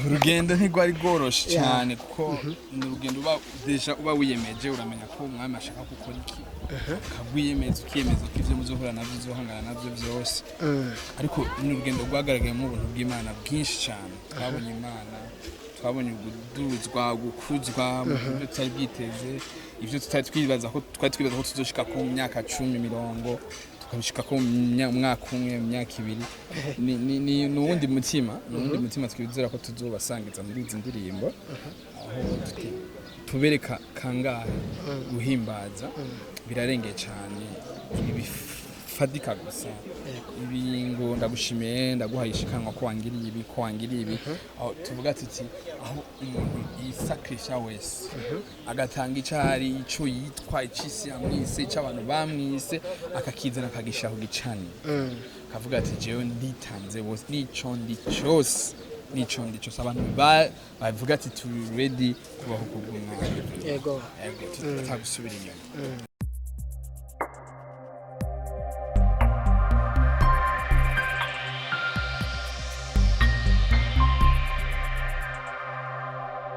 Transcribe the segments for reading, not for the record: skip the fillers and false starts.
urugendo ntigwari goroshe cyane kuko ni urugendo uba wiyemeje uramenya ko umwami ashaka gukora iki kagwiyemeza ukiyemeza ko ivyo muzohura navyo uzohangana navyo byose ariko ni urugendo rwagaragaye mu buntu bw'Imana bwinshi cyane twabonye Imana twabonye uguduzwa gukuzwa mu byo tutari bwiteze ivyo tutari twibaza ko tuzoshika ku myaka 10 tukabishika ko mwaka umwe myaka ibiri ni nuwundi mutima twizera ko tuzobasangiza muri izi ndirimbo aho tubereka kangahe guhimbaza birarengeye cyane ibifadika gusa ibingo ndagushimiye ndaguhaye ishikanwa ko wangiriye ibi aho tuvuga tuti aho umuntu yisacrifice wese agatanga icari ico yitwa icisi amwise cy'abantu bamwise akakizana akagishaho gicani kavuga ati jewe nditanze bose nico ndicyose abantu bavuga ati turi ready kubaho kubw'Imana yego tutagusubira inyuma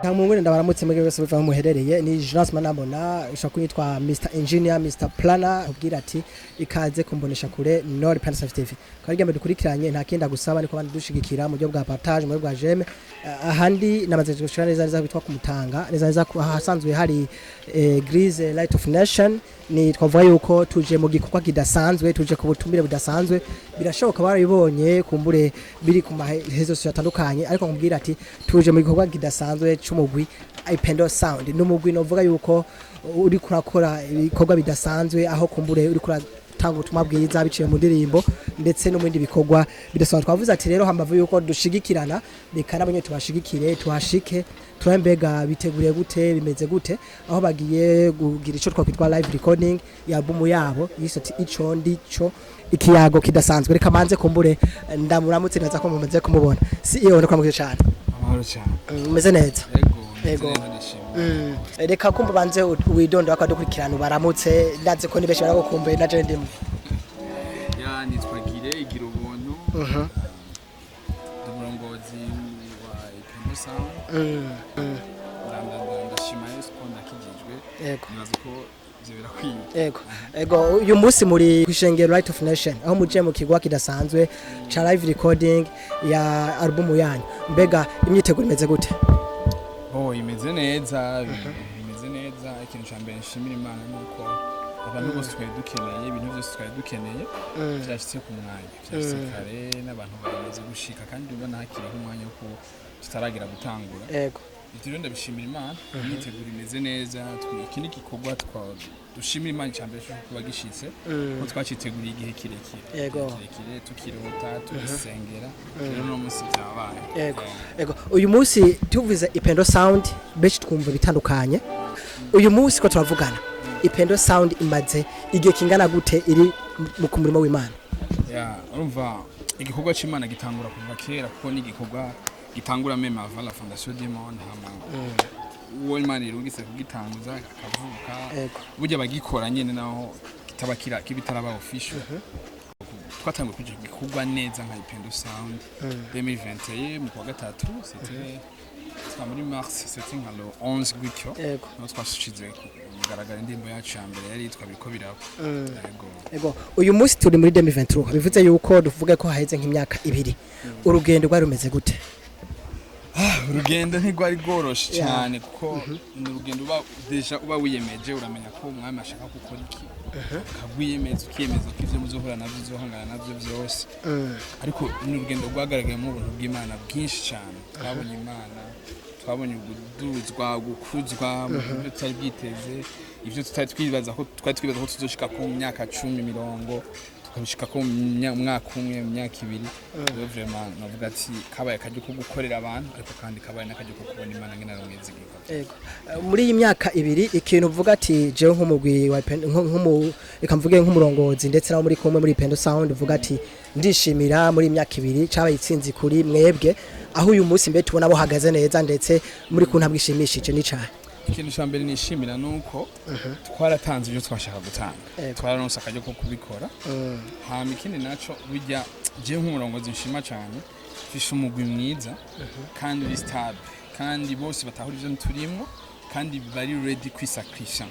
nta mwungure ndabaramutse mwege wese biva muherereye ni Jonas Manabona ushaka yitwa Mr Engineer Mr Planner ubwira ati ikaze kumbonesha kure Nord Pensive TV karijya dukurikiranye nta kenda gusaba niko bandi dushigikira mu buryo bwa partage mu buryo bwa jeme ahandi namaze gushira neza bitwa kumutanga neza hasanzwe hari Grease Light of Nation ni twavuga yuko tuje mu gikorwa kidasanzwe tuje ku butumire budasanzwe birashoboka barabibonye kumbure biri ku mahezo yatandukanye ariko nkubwira ati tuje mu gikorwa kidasanzwe cy'umugwi Ipendo Sound n'umugwi novuga yuko uri kurakora ibikorwa bidasanzwe aho kumbure uri kuratanga ubutumwa bwiza biciye mu ndirimbo ndetse no mu bindi bikorwa bidasanzwe twavuze ati rero hamavu yuko dushigikirana reka nabonye tubashigikire tuhashike turambega biteguriye gute bimeze gute aho bagiye kugira ico twakwitwa live recording ya album yabo yisati ico ndico ikiyago kidasanzwe reka manze kumbure ndamuramutse neza ko mumaze kumubona si iyo ndakora mu cyane amahoro cyane umeze neza yego reka kumva banze widondo akadukurikirana baramutse ndaze ko nibeshe baragukumbuye na je ndimo ya nitwagire igira ubuntu umurongozi wa Ipendo Sound ndashima Yesu ko nakijijwe nazo ko Ego uyu munsi muri ishengero Light of Nation aho muje mu kigwa kidasanzwe cha live recording ya album yanyu mbega imyiteguro imeze gute imeze neza ikintu cyambere nshimira Imana nuko abantu bose twari dukeneye ibintu byose twari dukeneye byashitse ku mwanya byashitse kare n'abantu bamaze gushika kandi ubona hakiri nk'umwanya wo tutaragira gutangura Itiro ndabishimira Imana imyiteguro imeze neza twikini gikorwa dushimira Imana cyambere cyo kuba gishitse ko twaciteguriye igihe kirekire tukirota tugisengera rero no munsi byabaye uyu munsi tuvuze Ipendo Sound beshi twumva bitandukanye uyu munsi ko turavugana Ipendo Sound imaze igihe kingana gute iri mu kumurimo w'Imana urumva igikorwa cy'Imana gitangura kuva kera kuko ni igikorwa gitangura même avant la fondation du monde uwo Imana irungitse kugitanguza akavuka burya bagikora nyene naho kitabakira kibitaraba official twatanguye kuje gikorwa neza nka Ipendo Sound 2021 mu kwa gatatu c'était muri mars c'était nka le 11 gutyo no twashize kugaragara indirimbo yacu ya mbere yari yitwa bariko birabo uyu munsi turi muri 2023 bivuze yuko duvuge ko haheze nk'imyaka 2 urugendo rwari rumeze gute urugendo ntigwari goroshe cyane kuko ni urugendo uba wiyemeje uramenya ko umwami ashaka gukora iki kagwiyemeza ukiyemeza ko ivyo muzohura navyo uzohangana navyo byose ariko ni urugendo rwagaragaye mu buntu bw'Imana bwinshi cyane twabonye Imana twabonye uguduzwa gukuzwa mu byo tutari bwiteze ivyo tutari twibaza ko tuzoshika ku myaka 10 tukabishika ko mwaka umwe myaka ibiri vraiment navuga ati kabaye kajye ko gukorera abantu ariko kandi kabaye nakajye ko kubona Imana ngena rumwizigika muri iyi myaka 2 ikintu uvuga ati je nk'umugwi wa ikamvuge nk'umurongozi ndetse nawo muri komwe muri Ipendo Sound uvuga ati ndishimira muri imyaka 2 cabaye itsinzi kuri mwebwe aho uyu munsi mbe tubona bo hagaze neza ndetse muri kuntabwishimishije ni cyane ikintu cyambere nishimira nuko twaratanze ibyo twashaka gutanga twararonse akajyo ko kubikora hama ikindi naco bijya je nk'umurongozi nshima cyane dufise umugwi mwiza kandi uri stable kandi bose batahura ivyo turimo kandi bari ready kwisakrisha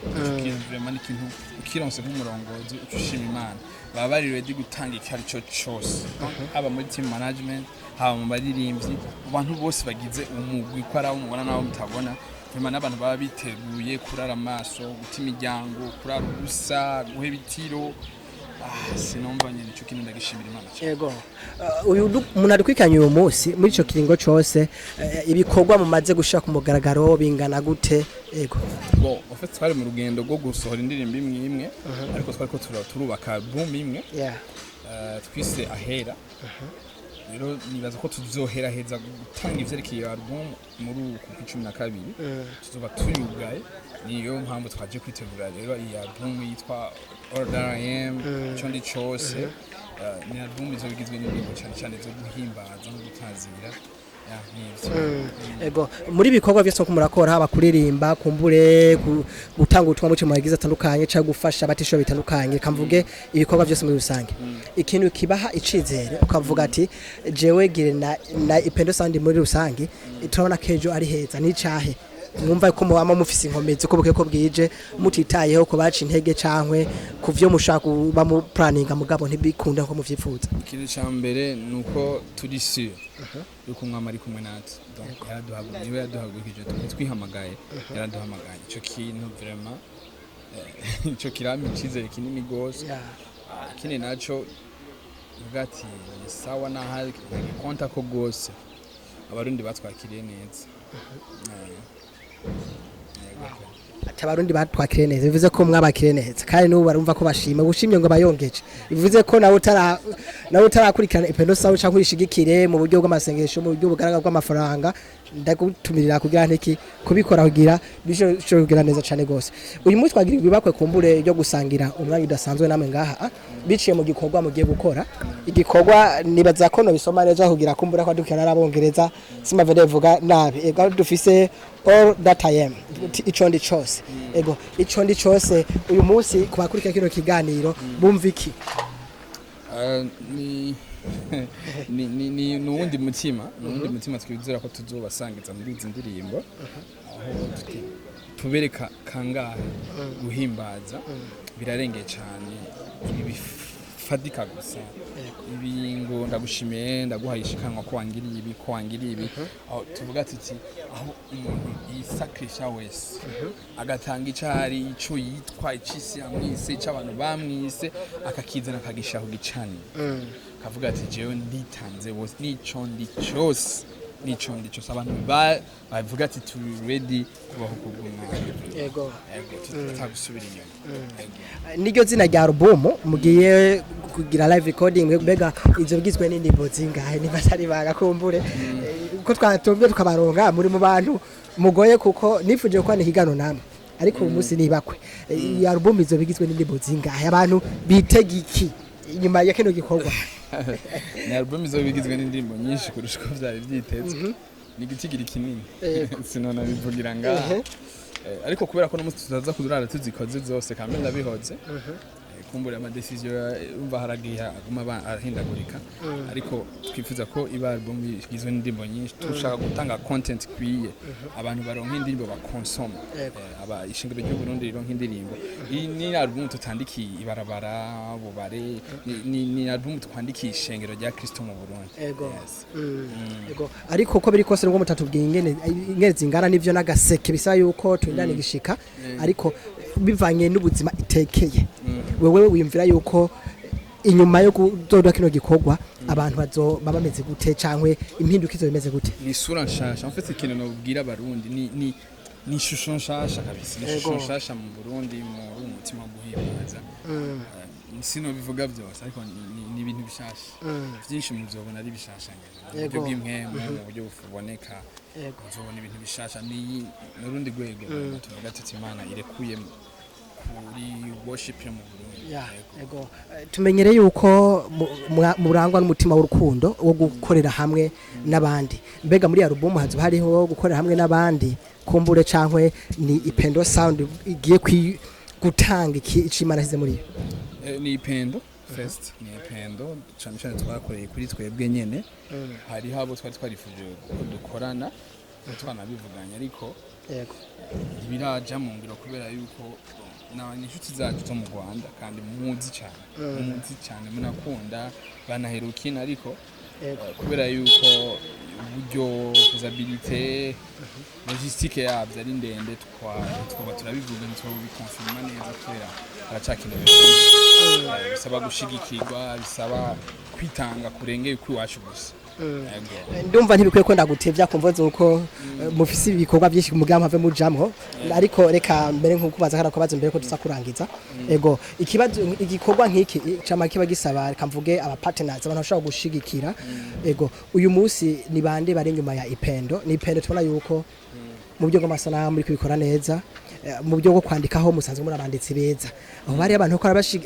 vraiment n'ikintu ukironse nk'umurongozi ucushima Imana baba bari ready gutanga icyari cyo cyose haba muri team management haba mu baririmbyi abantu bose bagize umugwi ko araho mubona naho mutabona vraiment n'abantu baba biteguye kurara amaso guta imiryango kurara ubusa guheba itiro sinomba nyine cyo kintu ndagishimira Imana cyane. Yego uyu umuntu arikwikanye uyu munsi muri ico kiringo cyose ibikorwa mumaze gushaka ku mugaragaro bingana gute? Yego bon en fait twari mu rugendo rwo gusohora indirimbo imwe ariko twari ko turubaka album imwe twise ahera rero nibaza ko tuzohera heza gutanga ivyerekeye album muri uku 12 tuzoba tuyugaye niyo mpamvu twaje kwitegura rero iyi album yitwa Order I Am chondi chose ni album izobigizwe n'ibintu cyane zo guhimbaza no gutazira ego muri bikorwa byose ko murakora haba kuririmba kumbure gutanga ubutumwa mu magize atandukanye cyangwa gufasha abatisho bitandukanye kamvuge ibikorwa byose muri rusange ikintu kibaha icizere ukavuga ati jewe gire na ipendo sound muri rusange turabona kejo ari heza ni cahe mwumva ko muba mufise inkomezi ko buke ko bwije mutitayeho ko baca intege cankwe kuvyo mushaka ba mu planning mugabo ntibikunda ko muvyifuza. Ikintu ca mbere nuko turi sûr yuko umwama ari kumwe natwe donc yaraduhagurukije twihamagaye yaraduhamagaye ico kintu vraiment ico kirami cizere kinini gose kine naco ugati sawa na hali konta ko gose abarundi batwakiriye neza Abarundi batwakire neza bivuze ko mwabakire neza kandi n'ubu barumva ko bashima gushimye ngo bayongeje bivuze ko nawe utarakurikirana ipendo sawa cyangwa urishigikire mu buryo bw'amasengesho mu buryo bugaragara bw'amafaranga ndagutumirira kugira ntiki kubikora kugira bisho kugira neza cyane gose uyu munsi twagira ibakwe kumbure byo gusangira umwanya udasanzwe namwe ngaha biciye mu gikorwa mugiye gukora igikorwa nibaza ko no bisoma neza kugira kumbura ko dukira n'abongereza simave devuga nabi ego dufise all that I am icondi cyose ego icondi cyose uyu munsi kubakurikira kino kiganiro bumviki ni nuwundi mutima twizera ko tuzobasangiza muri izi ndirimbo aho tubereka kangahe guhimbaza birarengeye cyane ibi bifadika gusa ibi ngo ndagushimiye ndaguhaye ishikanwa ko wangiriye ibi aho tuvuga tuti aho umuntu yisakrisha wese agatanga icari ico yitwa icisi amwise cy'abantu bamwise akakizana akagishaho gicani kavuga ati jewe nditanze bose nicondi cyose abantu bavuga ati turi ready kubaho kubw'umwana yego tutagusubira inyuma niryo zina rya album mugiye kugira live recording mbega izo bigizwe n'indimbo zingahe niba atari bagakumbure uko twatombye tukabaronga muri mu bantu mugoye kuko nifuje ko nikigano namwe ariko uyu munsi nibakwe iyi album izo bigizwe n'indimbo zingahe abantu bitegiki inyuma ya kino gikorwa ni album izo bigizwe n'indimbo nyinshi kurusha ko byari byitezwe ni gitigira kinini sinona bivugira ngaha ariko kubera ko no musi tuzaza kudurara tuzikoze zose kandi ndabihoze kumbura ama decision umva haragiye aguma arahindagurika ariko twifuza ko iba album igizwe n'indimbo nyinshi tushaka gutanga content kwiye abantu baronka indirimbo bakonsoma aba ishengero ry'u Burundi rironka indirimbo ni album tutandikiye ibarabara bubare ni album twandikiye ishengero rya Kristo mu Burundi yego ariko uko biri kose ngo mutatubwiye ingene zingana nivyo nagaseke bisa yuko twindane gishika ariko bivanye n'ubuzima itekeye wewe wimvira yuko inyuma yo kudoda kino gikorwa abantu bazoba bameze gute cankwe impindukizo bimeze gute ni sura nshasha en fait ikintu nobwira abarundi ni shusho nshasha kabisa ni shusho nshasha mu Burundi mu mutima guhimbaza sino bivuga byose ariko ni ibintu bishasha byinshi muzobona ari bishasha ngene byo bw'impemu mu buryo bufuboneka muzobona ibintu bishasha ni n'urundi rwego tuvuga tuti Imana irekuye kuri worship yo mu Burundi yego tumenyere yuko murangwa n'umutima w'urukundo wo gukorera hamwe n'abandi mbega muri album hazo hariho gukorera hamwe n'abandi kumbure cankwe ni ipendo sound igiye gutanga iki Imana hize muri ni ipendo fest ni ipendo cyane cyane twakoreye kuri twebwe nyene hari habo twarifuje ko dukorana twanabivuganye ariko yego biraja mu ngiro kubera yuko n'inshuti zacu zo mu Rwanda kandi muzi cyane munakunda banaherukina ariko kubera yuko uburyo usabilité logistique yabyo ari ndende twaba turabivuga ntitwobikonfirma neza kubera aracakenewe bisaba gushigikirwa bisaba kwitanga kurengeye kwiwacu gusa ndumva ntibikwiye ko ndagutevya kumvoza uko mufise ibikorwa byinshi mugamba have mujamho ariko reka mbere nko kubaza kana kwabaza mbere ko tusakurangiza ego ikibazo igikorwa nk'iki cama kiba gisaba kamvuge aba partners abantu bashaka gushigikira ego uyu munsi ni bande bari nyuma ya ipendo ni ipendo tubona yuko mu byo bw'amasanamu muri kubikora neza mu byo bwo kwandikaho musanzwe muri abanditsi beza aho bari abantu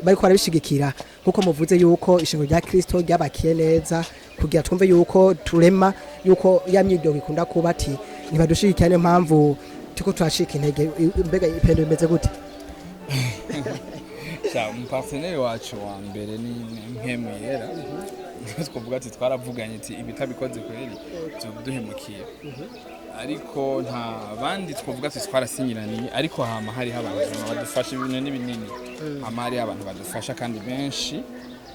bari ko barabishigikira nkuko muvuze yuko ishingiro rya Kristo ryabakiye neza kugira twumve yuko turema yuko ya myidogo ikunda kuba ati nibadushigikira niyo mpamvu tuko twashika intege mbega ipendo bimeze gute umuparteneri wacu wa mbere ni Mpemu Yera twavuga ati twaravuganye ati ibitabikoze kweri tuduhemukiye ariko nta bandi twavuga ati twarasinyiraniye ariko hama hari abantu badufasha ibintu n'ibinini hama hari abantu badufasha kandi benshi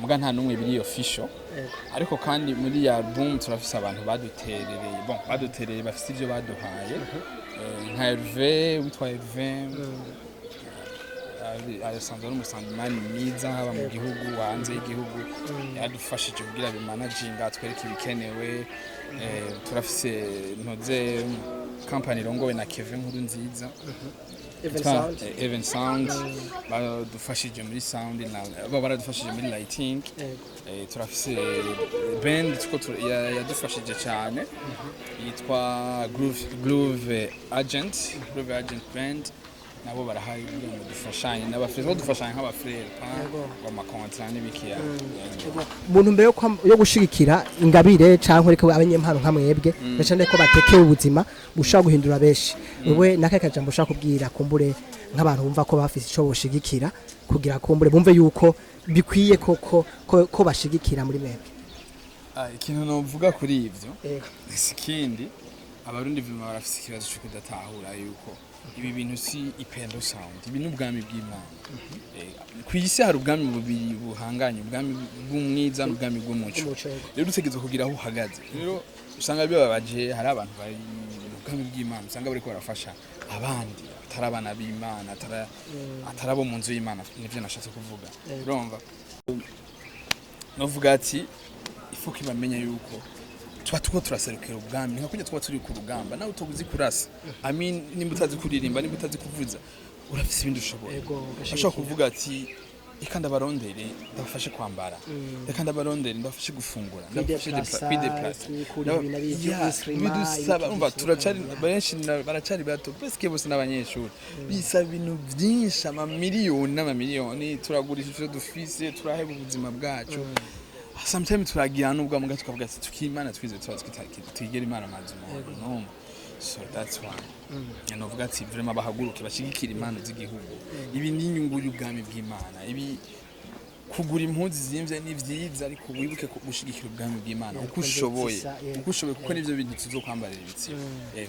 muga nta numwe biri official ariko kandi muri ya album turafise abantu baduterereye bafite ibyo baduhaye nka Hervé witwa Hervé arasanzwe ari umusanzimani mwiza haba mu gihugu hanze y'igihugu yadufashije kugira bimanaginga twereke ibikenewe turafise ntoze company rongowe na Kevin nkuru nziza Even Sound badufashije muri sound na baradufashije muri lighting turafise band yadufashije cyane yitwa Groove Agent band nabo barahaye mu dufashanye n'abafrere badufashanye nk'abafrere kwa makontra n'ibikiya umuntu mbere yo gushigikira ingabire canke ariko abanyempano nkamwebwe bacane ko batekeye ubuzima bushaka guhindura beshi wewe nakaka jambo ushaka kubwira kumbure nk'abantu bumva ko bafise ico boshigikira kugira kumbure bumve yuko bikwiye ko bashigikira muri mwebwe ikintu novuga kuri ivyo sikindi abarundi vima barafise ikibazo cyo kudatahura yuko ibi bintu si ipendo sound ibi n'ubwami bw'Imana kwisi hari ubwami bubiri buhanganye ubwami bw'umwiza n'ubwami bw'umuco rero dutegezo kugira aho uhagaze rero usanga bibabaje hari abantu bari ubwami bw'Imana usanga bari ko barafasha abandi atarabana b'Imana atarabo mu nzu y'Imana nivyo nashatse kuvuga urumva novuga ati ifuko ibamenya yuko tuko turaserukira ubwami nka kujya tuba turi ku rugamba nawe utoguzi kurasa nimba utazi kuririmba nimba utazi kuvuza urafise ibindi ushoboye ashobora kuvuga ati reka ndabarondere ndabafashe kwambara reka ndabarondere ndabafashe gufungura ndabafashe kwideplasa bidusaba umva turacari benshi baracari bato presque bose n'abanyeshuri bisaba ibintu byinshi amamiliyoni turagurisha ivyo dufise turaheba ubuzima bwacu sometimes turagira nubwo muga tukavuga ati tukimana twize twigera imana mazuma no so that's why novuga ati vraiment bahaguruke bashigikira imana z'igihugu ibi ni inyungu y'ubwami bw'Imana ibi kugura impuzi zimvye ni vyiza ariko wibuke ko gushigikira ubwami bw'Imana uko ushoboye kuko nivyo bintu tuzokwambarira ibitsi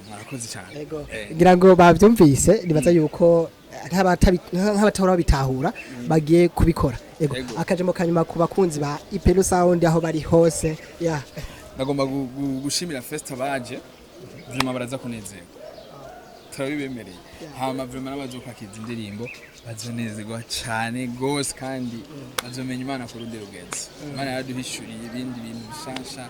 mwarakoze cyane ngira ngo bavyumvise nibaza yuko nk'abatahora bitahura bagiye kubikora akajemo kanyuma ku bakunzi ba ipendo sound aho bari hose nagomba gushimira festa baje vraiment baraza kunezerwa turabibemereye hama vraiment n'abazokakiza indirimbo bazonezerwa cyane gose kandi bazomenya Imana ku rundi rugenzi Imana yaduhishuriye ibindi bintu bishasha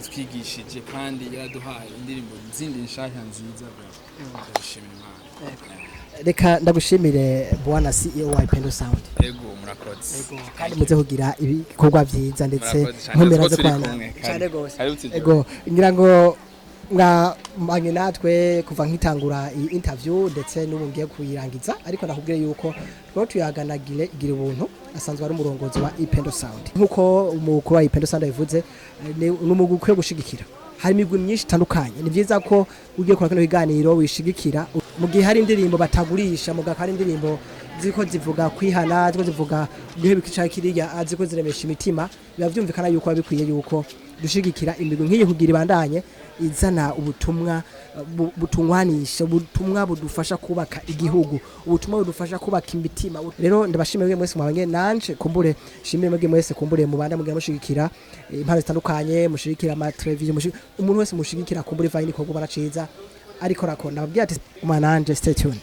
twigishije kandi yaduhaye indirimbo zindi nshasha nziza turashimira Imana reka ndagushimire bwana CEO wa ipendo sound yego murakoze kandi muze kugira ibikorwa byiza ndetse nkomera zo kwana cyane gose yego ngira ngo mwange natwe kuva nkitangura iyi interview ndetse n'ubu ngiye kuyirangiza ariko nakubwire yuko twa tuyaganagire igira ubuntu asanzwe ari umurongozi wa ipendo sound nkuko umukuru wa ipendo sound yavuze n'umugukwiye gushigikira hari imigwi myinshi itandukanye ni byiza ko ugiye kora kino kiganiro wishigikira mu gihe hari indirimbo batagurisha mu gihe hari indirimbo ziko zivuga kwihana ziko zivuga guheba ikica kiriya ziko ziremesha imitima biba vyumvikana yuko babikwiye yuko dushigikira imigwi nk'iyi kugira ibandanye izana ubutumwa butungwanisha ubutumwa budufasha kubaka igihugu ubutumwa budufasha kubaka imitima rero ndabashimiye mwese mwabanye nanje kumbure shimire mwese kumbure mubanda mugira mushigikira impano zitandukanye mushigikira ama television umuntu wese mushigikira kumbure vayini ko baraciza ariko rakona babwiye ati umananje stay tuned